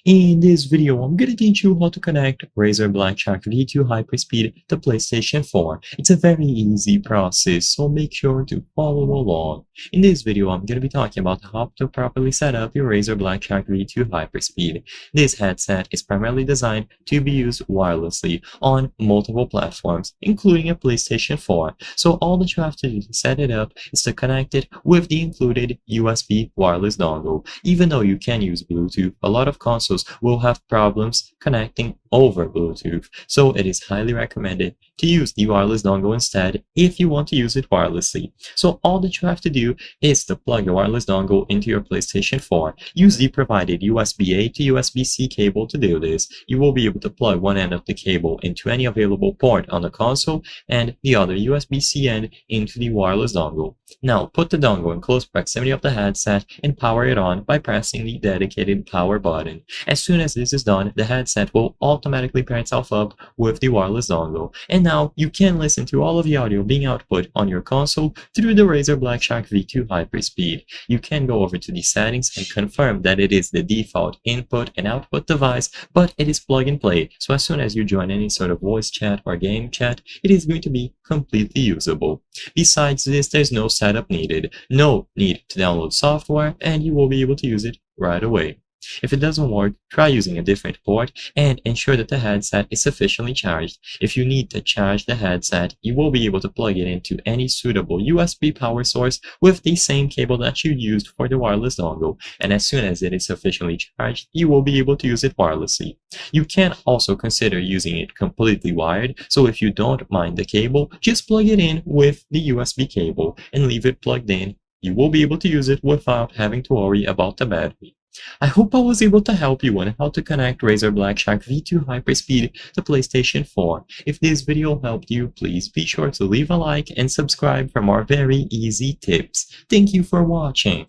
In this video, I'm gonna teach you how to connect Razer Blackshark V2 Hyperspeed to PlayStation 4. It's a very easy process, so make sure to follow along. In this video, I'm gonna be talking about how to properly set up your Razer Blackshark V2 Hyperspeed. This headset is primarily designed to be used wirelessly on multiple platforms, including a PlayStation 4. So all that you have to do to set it up is to connect it with the included USB wireless dongle. Even though you can use Bluetooth, a lot of consoles will have problems connecting over Bluetooth, so it is highly recommended to use the wireless dongle instead if you want to use it wirelessly. So all that you have to do is to plug the wireless dongle into your PlayStation 4. Use the provided USB-A to USB-C cable to do this. You will be able to plug one end of the cable into any available port on the console and the other USB-C end into the wireless dongle. Now put the dongle in close proximity of the headset and power it on by pressing the dedicated power button. As soon as this is done, the headset will automatically pair itself up with the wireless dongle, and now you can listen to all of the audio being output on your console through the Razer Blackshark V2 Hyperspeed. You can go over to the settings and confirm that it is the default input and output device, but it is plug and play, so as soon as you join any sort of voice chat or game chat, it is going to be completely usable. Besides this, there's no setup needed, no need to download software, and you will be able to use it right away. If it doesn't work, try using a different port and ensure that the headset is sufficiently charged. If you need to charge the headset, you will be able to plug it into any suitable USB power source with the same cable that you used for the wireless dongle, and as soon as it is sufficiently charged, you will be able to use it wirelessly. You can also consider using it completely wired, so if you don't mind the cable, just plug it in with the USB cable and leave it plugged in. You will be able to use it without having to worry about the battery. I hope I was able to help you on how to connect Razer Blackshark V2 Hyperspeed to PlayStation 4. If this video helped you, please be sure to leave a like and subscribe for more very easy tips. Thank you for watching.